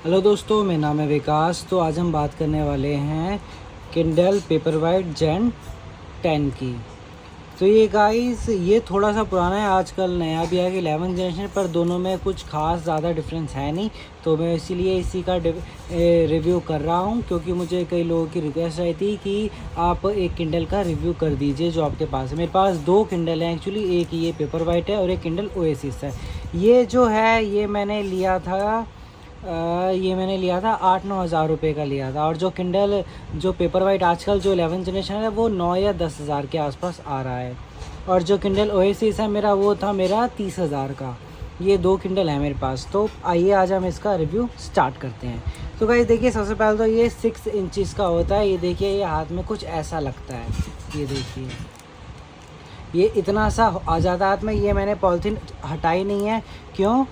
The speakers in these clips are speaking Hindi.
हेलो दोस्तों, मेरा नाम है विकास। तो आज हम बात करने वाले हैं किंडल पेपरवाइट जेन 10 की। तो ये गाइस ये थोड़ा सा पुराना है, आजकल नया भी है कि 11 जनरेशन, पर दोनों में कुछ खास ज़्यादा डिफरेंस है नहीं। तो मैं इसीलिए इसी का रिव्यू कर रहा हूँ, क्योंकि मुझे कई लोगों की रिक्वेस्ट आई थी कि आप एक किंडल का रिव्यू कर दीजिए जो आपके पास है। मेरे पास दो किंडल हैं एक्चुअली, एक ये पेपरवाइट है और एक किंडल ओएसिस है। ये जो है ये मैंने लिया था 8-9 हज़ार रुपये का लिया था। और जो पेपर वाइट आजकल जो 11 जनरेशन है वो 9 या 10 हज़ार के आसपास आ रहा है। और जो किंडल ओएसिस है वो था मेरा 30 हज़ार का। ये दो किंडल है मेरे पास। तो आइए आज हम इसका रिव्यू स्टार्ट करते हैं। तो गाइस देखिए, सबसे पहले तो ये 6 इंचज़ का होता है। ये देखिए, ये हाथ में कुछ ऐसा लगता है। ये देखिए, ये इतना सा आ जाता है हाथ में। ये मैंने पॉलिथीन हटाई नहीं है। क्यों?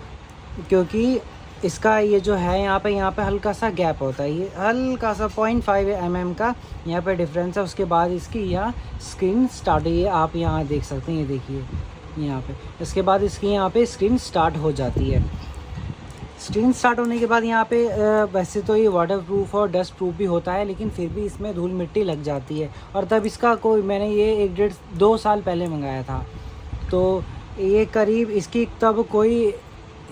क्योंकि इसका ये जो है यहाँ पे हल्का सा गैप होता है। ये हल्का सा 0.5 mm का यहाँ पे डिफरेंस है। उसके बाद इसकी यहाँ स्क्रीन स्टार्ट है। ये आप यहाँ देख सकते हैं, ये देखिए यहाँ पे। इसके बाद इसकी यहाँ पे स्क्रीन स्टार्ट हो जाती है। स्क्रीन स्टार्ट होने के बाद यहाँ पे वैसे तो ये वाटर प्रूफ और डस्ट प्रूफ भी होता है, लेकिन फिर भी इसमें धूल मिट्टी लग जाती है। और तब इसका मैंने ये 1-1.5-2 साल पहले मंगाया था। तो ये करीब इसकी तब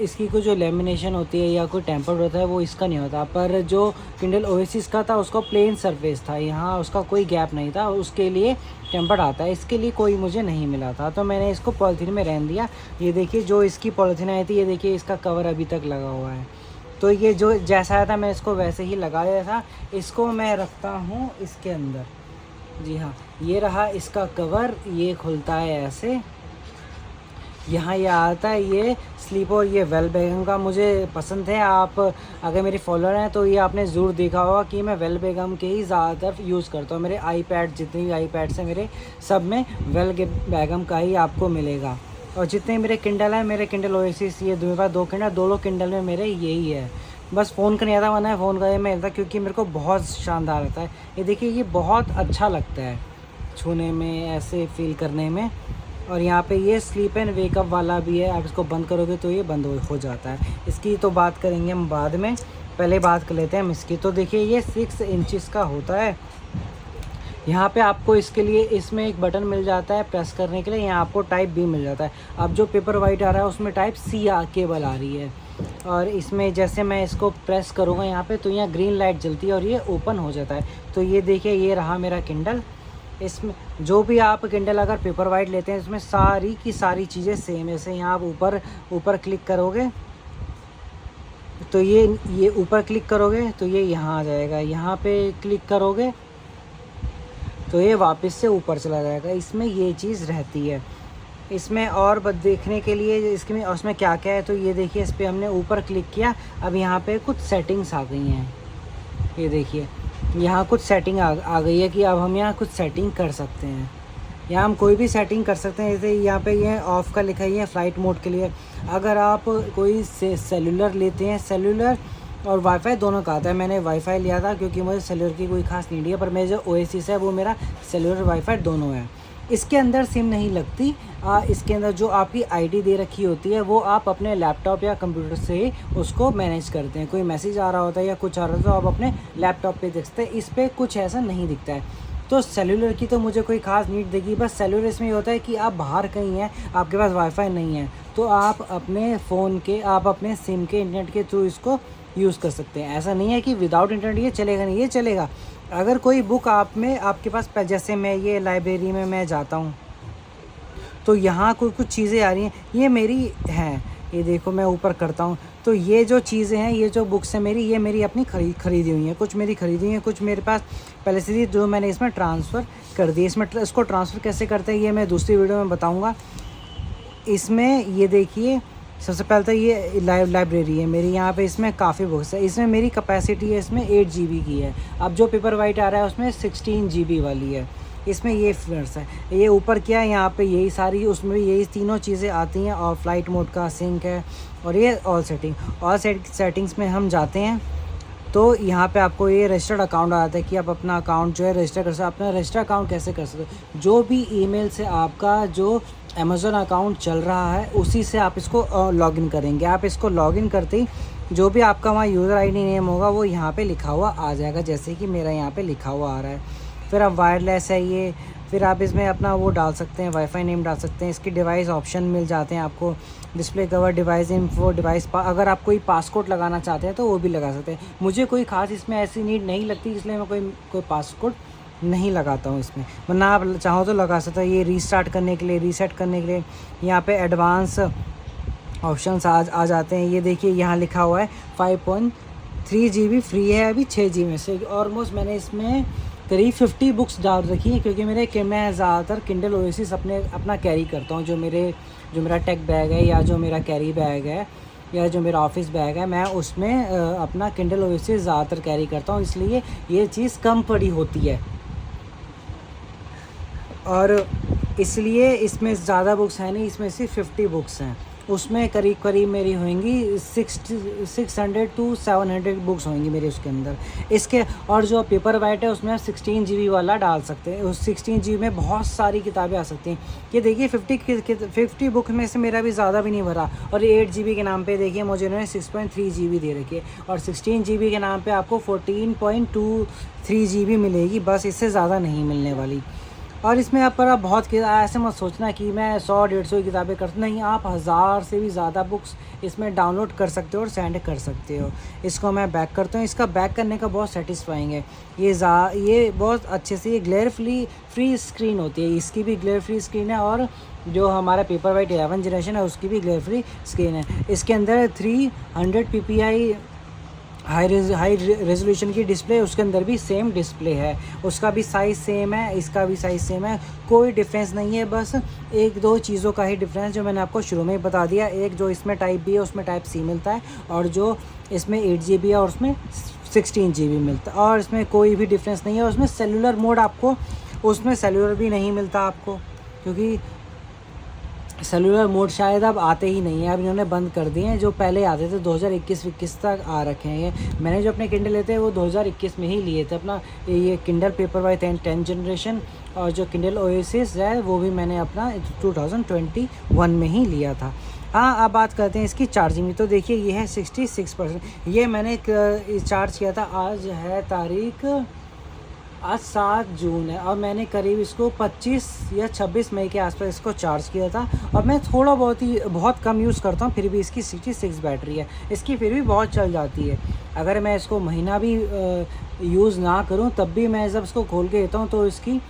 इसकी कोई जो लेमिनेशन होती है या कोई टेम्पर्ड होता है वो इसका नहीं होता। पर जो किंडल ओएसिस का था उसका प्लेन सरफेस था, यहाँ उसका कोई गैप नहीं था, उसके लिए टेम्पर्ड आता है। इसके लिए कोई मुझे नहीं मिला था, तो मैंने इसको पॉलिथीन में रहने दिया। ये देखिए, जो इसकी पॉलिथीन आई थी, ये देखिए इसका कवर अभी तक लगा हुआ है। तो ये जो जैसा आया था मैं इसको वैसे ही लगाया था। इसको मैं रखता हूँ इसके अंदर। जी हाँ, ये रहा इसका कवर। ये खुलता है ऐसे, यहाँ ये आता है ये स्लीप। और ये वेल बेगम का मुझे पसंद है। आप अगर मेरे फॉलोअर हैं तो ये आपने ज़रूर देखा होगा कि मैं वेल बेगम के ही ज़्यादातर यूज़ करता हूँ। मेरे आईपैड, जितने भी आईपैड्स हैं मेरे, सब में वेल बेगम का ही आपको मिलेगा। और जितने मेरे किंडल हैं, मेरे किंडल ओएसिस, ये मेरे पास 2 किंडल, दोनों किंडल में मेरे यही है। बस फ़ोन का नहीं आता, वरना फ़ोन का ये मैं लेता, क्योंकि मेरे को बहुत शानदार लगता है। ये देखिए, ये बहुत अच्छा लगता है छूने में, ऐसे फील करने में। और यहाँ पे ये स्लीप एंड वेकअप वाला भी है। आप इसको बंद करोगे तो ये बंद हो जाता है। इसकी तो बात करेंगे हम बाद में, पहले बात कर लेते हैं हम इसकी। तो देखिए, ये 6 इंचज़ का होता है। यहाँ पे आपको इसके लिए इसमें एक बटन मिल जाता है प्रेस करने के लिए। यहाँ आपको टाइप बी मिल जाता है। अब जो पेपर वाइट आ रहा है उसमें टाइप सी केबल आ रही है। और इसमें जैसे मैं इसको प्रेस करूँगा यहाँ पे, तो यहाँ ग्रीन लाइट जलती है और ये ओपन हो जाता है। तो ये देखिए, ये रहा मेरा किंडल। इसमें जो भी आप किंडल अगर पेपर वाइट लेते हैं, इसमें सारी की सारी चीज़ें सेम है। जैसे यहाँ आप ऊपर क्लिक करोगे तो ये ऊपर क्लिक करोगे तो ये यहाँ आ जाएगा। यहाँ पे क्लिक करोगे तो ये वापस से ऊपर चला जाएगा। इसमें ये चीज़ रहती है। इसमें और देखने के लिए उसमें क्या क्या है, तो ये देखिए, इस पर हमने ऊपर क्लिक किया। अब यहाँ पे कुछ सेटिंग्स आ गई हैं। ये देखिए, यहाँ कुछ सेटिंग आ गई है कि अब हम यहाँ कुछ सेटिंग कर सकते हैं। यहाँ हम कोई भी सेटिंग कर सकते हैं। जैसे यहाँ पे ये ऑफ़ का लिखा ही है फ़्लाइट मोड के लिए। अगर आप कोई सेलुलर लेते हैं, सेलुलर और वाईफाई दोनों का आता है। मैंने वाईफाई लिया था क्योंकि मुझे सेलुलर की कोई ख़ास नीड है, पर मेरे जो ओएसिस है वो मेरा सेलुलर वाईफाई दोनों है। इसके अंदर सिम नहीं लगती। इसके अंदर जो आपकी आईडी दे रखी होती है वो आप अपने लैपटॉप या कंप्यूटर से उसको मैनेज करते हैं। कोई मैसेज आ रहा होता है या कुछ आ रहा होता है तो आप अपने लैपटॉप पे देख सकते हैं। इस पर कुछ ऐसा नहीं दिखता है। तो सेलुलर की तो मुझे कोई ख़ास नीड देगी। बस सेलुलर इसमें ये होता है कि आप बाहर कहीं हैं, आपके पास वाईफाई नहीं है, तो आप अपने सिम के इंटरनेट के थ्रू इसको यूज़ कर सकते हैं। ऐसा नहीं है कि विदाउट इंटरनेट ये चलेगा नहीं, ये चलेगा। अगर कोई बुक आपके पास, जैसे मैं ये लाइब्रेरी में मैं जाता हूँ तो यहाँ कुछ चीज़ें आ रही हैं, ये मेरी हैं। ये देखो, मैं ऊपर करता हूँ तो ये जो चीज़ें हैं, ये जो बुक्स हैं मेरी, ये मेरी अपनी खरीदी हुई हैं। कुछ मेरी खरीदी हुई हैं, कुछ मेरे पास पहले से थी जो मैंने इसमें ट्रांसफ़र कर दी। इसको ट्रांसफ़र कैसे करते हैं ये मैं दूसरी वीडियो में बताऊँगा। इसमें ये देखिए, सबसे पहले तो ये लाइब्रेरी है मेरी। यहाँ पे इसमें काफ़ी बुक्स है। इसमें मेरी कैपेसिटी है इसमें 8 GB की है। अब जो पेपर वाइट आ रहा है उसमें 16 GB वाली है। इसमें ये फीचर्स है। ये ऊपर क्या है, यहाँ पे यही सारी, उसमें भी यही तीनों चीज़ें आती हैं। और फ्लाइट मोड का सिंक है, और ये ऑल सेटिंग्स में हम जाते हैं तो यहाँ पे आपको ये रजिस्टर्ड अकाउंट आता है कि आप अपना अकाउंट जो है रजिस्टर कर सकते हैं। अपना रजिस्टर अकाउंट कैसे कर सकते हो, जो भी ईमेल से आपका जो अमेज़न अकाउंट चल रहा है उसी से आप इसको लॉगिन करेंगे। आप इसको लॉगिन करते ही जो भी आपका वहाँ यूज़र आईडी नेम होगा वो यहाँ पे लिखा हुआ आ जाएगा, जैसे कि मेरा यहाँ पे लिखा हुआ आ रहा है। फिर अब वायरलेस है ये, फिर आप इसमें अपना वो डाल सकते हैं, वाईफाई नेम डाल सकते हैं। इसकी डिवाइस ऑप्शन मिल जाते हैं आपको, डिस्प्ले कवर, डिवाइस इन्फो, अगर आप कोई पासकोड लगाना चाहते हैं तो वो भी लगा सकते हैं। मुझे कोई ख़ास इसमें ऐसी नीड नहीं लगती, इसलिए मैं कोई पासकोड नहीं लगाता हूँ इसमें, वरना आप चाहो तो लगा सकते हैं। ये रीस्टार्ट करने के लिए, रीसेट करने के लिए यहाँ पे एडवांस ऑप्शंस आ जाते हैं। ये देखिए यहाँ लिखा हुआ है 5.3 GB फ्री है अभी 6 GB में से। ऑलमोस्ट मैंने इसमें करीब 50 बुक्स डाल रखी है, क्योंकि मैं ज़्यादातर किंडल ओएसिस अपना कैरी करता हूँ। जो मेरा टेक बैग है, या जो मेरा कैरी बैग है, या जो मेरा ऑफिस बैग है, मैं उसमें अपना किंडल ओएसिस ज़्यादातर कैरी करता हूँ, इसलिए ये चीज़ कम पड़ी होती है। और इसलिए इसमें ज़्यादा बुक्स हैं नहीं, इसमें सिर्फ 50 बुक्स हैं। उसमें करीब मेरी होंगी 600 to 700 बुक्स होंगी मेरी उसके अंदर। इसके और जो पेपर वाइट है उसमें आप 16 GB वाला डाल सकते हैं। उस 16 GB में बहुत सारी किताबें आ सकती हैं। ये देखिए 50 बुक में से मेरा भी ज़्यादा भी नहीं भरा, और 8 GB के नाम पे देखिए मुझे उन्होंने 6.3 GB दे रखी है, और 16 GB के नाम पे आपको 14.23 GB मिलेगी, बस इससे ज़्यादा नहीं मिलने वाली। और इसमें आप बहुत ऐसे मत सोचना कि मैं 100-150 किताबें करता, नहीं, आप 1000 से भी ज़्यादा बुक्स इसमें डाउनलोड कर सकते हो और सेंड कर सकते हो। इसको मैं बैक करता हूँ, इसका बैक करने का बहुत सेटिस्फाइंग है। ये बहुत अच्छे से, ये ग्लेयर फ्री स्क्रीन होती है, इसकी भी ग्लेयर फ्री स्क्रीन है, और जो हमारा पेपर वाइट 11 जनरेशन है उसकी भी ग्लेयर फ्री स्क्रीन है। इसके अंदर 300 ppi हाई रेजोल्यूशन की डिस्प्ले, उसके अंदर भी सेम डिस्प्ले है, उसका भी साइज़ सेम है, इसका भी साइज़ सेम है, कोई डिफरेंस नहीं है। बस 1-2 चीज़ों का ही डिफरेंस जो मैंने आपको शुरू में ही बता दिया। एक जो इसमें टाइप बी है उसमें टाइप सी मिलता है, और जो इसमें 8 GB है और उसमें 16 GB मिलता है, और इसमें कोई भी डिफरेंस नहीं है। उसमें सेलुलर मोड उसमें सेलुलर भी नहीं मिलता आपको, क्योंकि सेलुलर मोड शायद अब आते ही नहीं है, अब इन्होंने बंद कर दिए हैं। जो पहले आते थे 2021 तक आ रखे हैं। ये मैंने जो अपने किंडल लेते हैं वो 2021 में ही लिए थे अपना ये किंडल पेपर वाइट 10 जनरेशन, और जो किंडल ओएसिस है वो भी मैंने अपना 2021 में ही लिया था। हाँ, अब बात करते हैं इसकी चार्जिंग। तो देखिए ये है 66%। ये मैंने चार्ज किया था, आज है तारीख, आज 7 जून है, और मैंने करीब इसको 25 या 26 मई के आसपास इसको चार्ज किया था। और मैं थोड़ा बहुत कम यूज़ करता हूँ, फिर भी इसकी 66 बैटरी है, इसकी फिर भी बहुत चल जाती है। अगर मैं इसको महीना भी यूज़ ना करूँ तब भी मैं जब इसको खोल के देता हूँ तो इसकी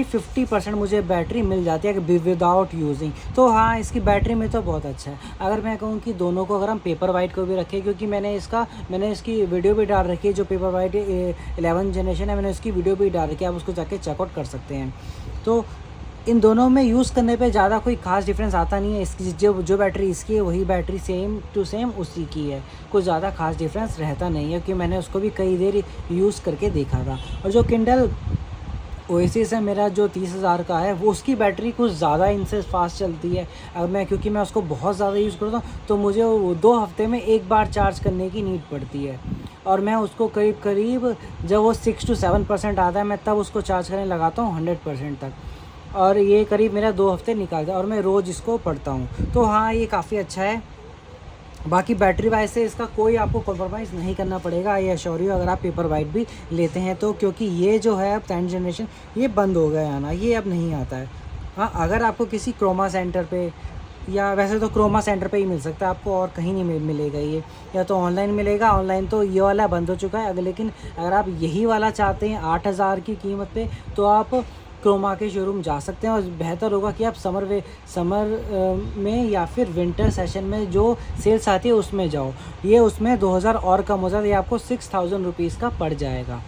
50% मुझे बैटरी मिल जाती है विदाउट यूजिंग। तो हाँ, इसकी बैटरी में तो बहुत अच्छा है। अगर मैं कहूँ कि दोनों को, अगर हम पेपर वाइट को भी रखें, क्योंकि मैंने इसकी वीडियो भी डाल रखी है, जो पेपर वाइट 11 जनरेशन है, मैंने उसकी वीडियो भी डाल रखी है, आप उसको जाके चेकआउट कर सकते हैं। तो इन दोनों में यूज़ करने पे ज़्यादा कोई ख़ास डिफरेंस आता नहीं है। इसकी जो बैटरी इसकी है वही बैटरी सेम टू सेम उसी की है, कुछ ज़्यादा खास डिफरेंस रहता नहीं है, क्योंकि मैंने उसको भी कई देर यूज़ करके देखा था। और जो किंडल ओएसिस है मेरा, जो 30,000 का है, वो उसकी बैटरी कुछ ज़्यादा इनसे फास्ट चलती है। क्योंकि मैं उसको बहुत ज़्यादा यूज़ करता हूँ, तो मुझे 2 हफ्ते में एक बार चार्ज करने की नीड पड़ती है, और मैं उसको करीब जब वो 6 to 7% आता है, मैं तब उसको चार्ज करने लगाता हूँ 100% तक, और ये करीब मेरा 2 हफ्ते निकालता है, और मैं रोज़ इसको पढ़ता हूँ। तो हाँ, ये काफ़ी अच्छा है। बाकी बैटरी वाइज से इसका कोई आपको कॉम्प्रोमाइज़ नहीं करना पड़ेगा, ये एश्योर यू, अगर आप पेपर वाइट भी लेते हैं तो, क्योंकि ये जो है अब 10 जनरेशन ये बंद हो गया आना, ये अब नहीं आता है। हाँ, अगर आपको किसी क्रोमा सेंटर पे, या वैसे तो क्रोमा सेंटर पे ही मिल सकता है आपको, और कहीं नहीं मिलेगा ये, या तो ऑनलाइन मिलेगा। ऑनलाइन तो ये वाला बंद हो चुका है। लेकिन अगर आप यही वाला चाहते हैं 8000 की कीमत पे, तो आप क्रोमा के शोरूम जा सकते हैं, और बेहतर होगा कि आप समर में या फिर विंटर सेशन में जो सेल्स आती है उसमें जाओ। ये उसमें 2000 और कम हो जाता है, ये आपको 6000 रुपीज़ का पड़ जाएगा।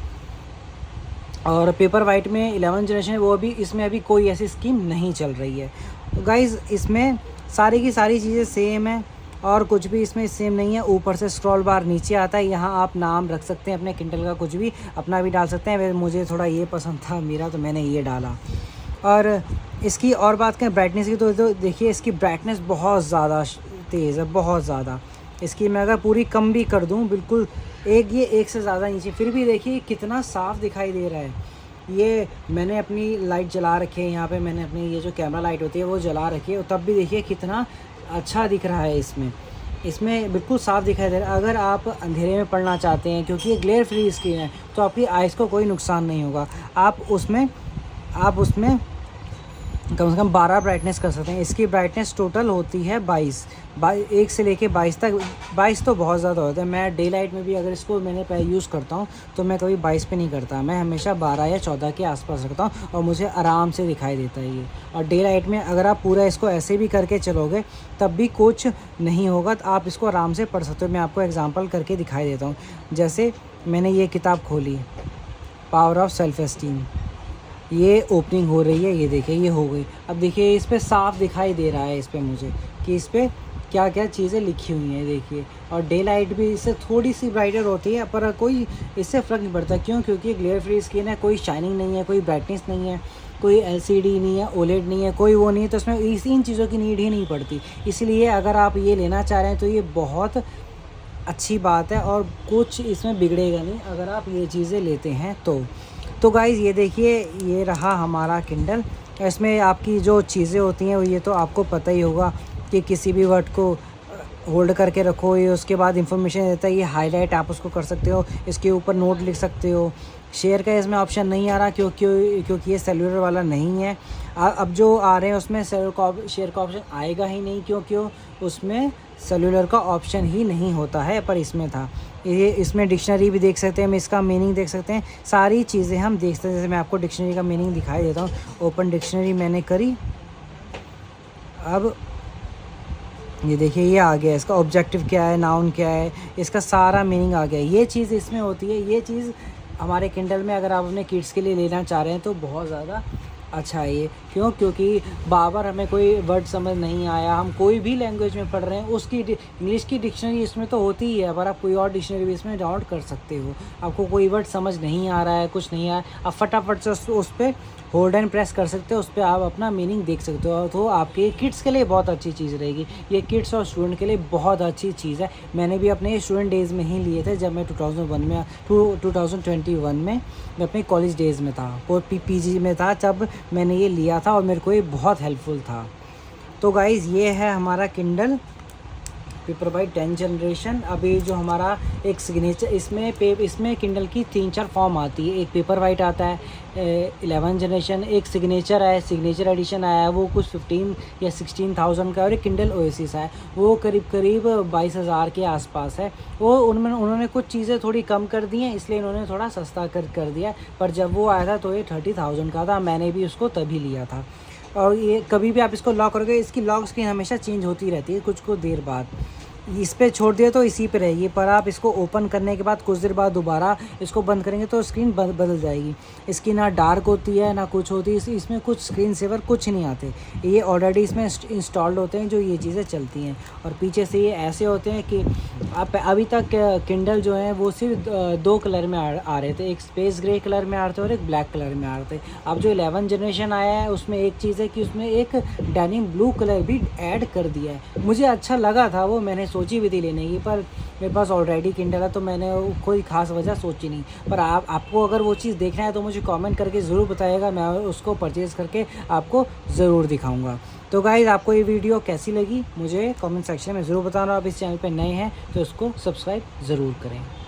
और पेपर वाइट में 11 जनरेशन वो भी, इसमें अभी कोई ऐसी स्कीम नहीं चल रही है। तो गाइज़, इसमें सारी की सारी चीज़ें सेम है, और कुछ भी इसमें सेम नहीं है। ऊपर से स्क्रॉल बार नीचे आता है, यहाँ आप नाम रख सकते हैं अपने किंडल का, कुछ भी अपना भी डाल सकते हैं। मुझे थोड़ा ये पसंद था मेरा, तो मैंने ये डाला। और इसकी और बात करें ब्राइटनेस की, तो देखिए इसकी ब्राइटनेस बहुत ज़्यादा तेज़ है, बहुत ज़्यादा। इसकी मैं अगर पूरी कम भी कर दूँ, बिल्कुल एक से ज़्यादा नीचे, फिर भी देखिए कितना साफ़ दिखाई दे रहा है। ये मैंने अपनी लाइट जला रखी है यहाँ पे, मैंने अपनी ये जो कैमरा लाइट होती है वो जला रखी है, तब भी देखिए कितना अच्छा दिख रहा है इसमें। इसमें बिल्कुल साफ दिखाई दे रहा है। अगर आप अंधेरे में पढ़ना चाहते हैं, क्योंकि ये ग्लेयर फ्री स्क्रीन है, तो आपकी आइज़ को कोई नुकसान नहीं होगा। आप उसमें कम से कम 12 ब्राइटनेस कर सकते हैं। इसकी ब्राइटनेस टोटल होती है 22, 1 से लेके 22 तक। 22 तो बहुत ज़्यादा होता है। मैं डे लाइट में भी अगर इसको मैंने यूज़ करता हूँ तो मैं कभी 22 पे नहीं करता, मैं हमेशा 12 या 14 के आसपास रखता हूँ और मुझे आराम से दिखाई देता है ये। और डे लाइट में अगर आप पूरा इसको ऐसे भी करके चलोगे तब भी कुछ नहीं होगा, तो आप इसको आराम से पढ़ सकते हो। मैं आपको एग्जाम्पल करके दिखाई देता हूँ। जैसे मैंने ये किताब खोली, पावर ऑफ सेल्फ एस्टीम, ये ओपनिंग हो रही है, ये देखिए ये हो गई। अब देखिए इस पे साफ दिखाई दे रहा है इस पे मुझे कि इस पे क्या क्या चीज़ें लिखी हुई हैं, देखिए। और डे लाइट भी इससे थोड़ी सी ब्राइटर होती है, पर कोई इससे फ़र्क नहीं पड़ता। क्यों? क्योंकि ग्लेयर फ्री स्क्रीन है, कोई शाइनिंग नहीं है, कोई ब्राइटनेस नहीं है, कोई एलसीडी नहीं है, ओलेड नहीं है, कोई वो नहीं है, तो उसमें इन चीज़ों की नीड ही नहीं पड़ती। इसलिए अगर आप ये लेना चाह रहे हैं तो ये बहुत अच्छी बात है और कुछ इसमें बिगड़ेगा नहीं अगर आप ये चीज़ें लेते हैं तो गाइज़ ये देखिए, ये रहा हमारा किंडल। इसमें आपकी जो चीज़ें होती हैं वो ये तो आपको पता ही होगा कि किसी भी वर्ड को होल्ड करके रखो, ये उसके बाद इंफॉर्मेशन देता है, ये हाईलाइट आप उसको कर सकते हो, इसके ऊपर नोट लिख सकते हो। शेयर का इसमें ऑप्शन नहीं आ रहा क्योंकि ये सेलुलर वाला नहीं है। अब जो आ रहे हैं उसमें शेयर का ऑप्शन आएगा ही नहीं, क्योंकि उसमें सेलुलर का ऑप्शन ही नहीं होता है, पर इसमें था। ये इसमें डिक्शनरी भी देख सकते हैं, हम इसका मीनिंग देख सकते हैं, सारी चीज़ें हम देख सकते हैं। जैसे मैं आपको डिक्शनरी का मीनिंग दिखाई देता हूँ। ओपन डिक्शनरी मैंने करी, अब ये देखिए ये आ गया, इसका ऑब्जेक्टिव क्या है, नाउन क्या है, इसका सारा मीनिंग आ गया। ये चीज़ इसमें होती है, ये चीज़ हमारे किंडल में अगर आप अपने किड्स के लिए लेना चाह रहे हैं तो बहुत ज़्यादा अच्छा है ये। क्यों? क्योंकि बार हमें कोई वर्ड समझ नहीं आया, हम कोई भी लैंग्वेज में पढ़ रहे हैं, उसकी इंग्लिश की डिक्शनरी इसमें तो होती ही है, पर आप कोई और डिक्शनरी भी इसमें डाउनलोड कर सकते हो। आपको कोई वर्ड समझ नहीं आ रहा है, कुछ नहीं आया, आप फटाफट से उस पर होल्ड एंड प्रेस कर सकते हो, उस पर आप अपना मीनिंग देख सकते हो। तो आपके किड्स के लिए बहुत अच्छी चीज़ रहेगी ये, किड्स और स्टूडेंट के लिए बहुत अच्छी चीज़ है। मैंने भी अपने स्टूडेंट डेज़ में ही लिए थे, जब मैं 2021 में मैं अपने कॉलेज डेज़ में था और पीजी में था, जब मैंने ये लिया था और मेरे को ये बहुत हेल्पफुल था। तो गाइज़ ये है हमारा किंडल पेपरवाइट 10 जनरेशन। अभी जो हमारा एक सिग्नेचर इसमें किंडल की 3-4 फॉर्म आती है। एक पेपरवाइट आता है 11 जनरेशन, एक सिग्नेचर है, सिग्नेचर एडिशन आया है, वो कुछ 15 या 16,000 का, और एक किंडल ओएसिस है, वो करीब 22,000 के आसपास है। वो उन्होंने कुछ चीज़ें थोड़ी कम कर दी हैं, इसलिए इन्होंने थोड़ा सस्ता कर दिया। पर जब वो आया था तो ये 30,000 का था, मैंने भी उसको तभी लिया था। और ये कभी भी आप इसको लॉक करोगे, इसकी लॉक स्क्रीन हमेशा चेंज होती रहती है कुछ देर बाद। इस पे छोड़ दिया तो इसी पे रहेगी, पर आप इसको ओपन करने के बाद कुछ देर बाद दोबारा इसको बंद करेंगे तो स्क्रीन बदल जाएगी। इसकी ना डार्क होती है ना कुछ होती है, इसमें कुछ स्क्रीन सेवर कुछ नहीं आते, ये ऑलरेडी इसमें इंस्टॉल्ड होते हैं जो ये चीज़ें चलती हैं। और पीछे से ये ऐसे होते हैं कि आप अभी तक किंडल जो है वो सिर्फ 2 कलर में आ रहे थे, एक स्पेस ग्रे कलर में आ रहे थे और एक ब्लैक कलर में आ रहे थे। अब जो 11 जनरेशन आया है उसमें एक चीज़ है कि उसमें एक डेनिम ब्लू कलर भी ऐड कर दिया है। मुझे अच्छा लगा था वो, मैंने सोची भी थी लेने की, पर मेरे पास ऑलरेडी किंडल है तो मैंने कोई ख़ास वजह सोची नहीं। पर आपको अगर वो चीज़ देखना है तो मुझे कमेंट करके ज़रूर बताइएगा, मैं उसको परचेज़ करके आपको ज़रूर दिखाऊंगा। तो गाइज़ आपको ये वीडियो कैसी लगी मुझे कमेंट सेक्शन में ज़रूर बताना। आप इस चैनल पे नए हैं तो इसको सब्सक्राइब ज़रूर करें।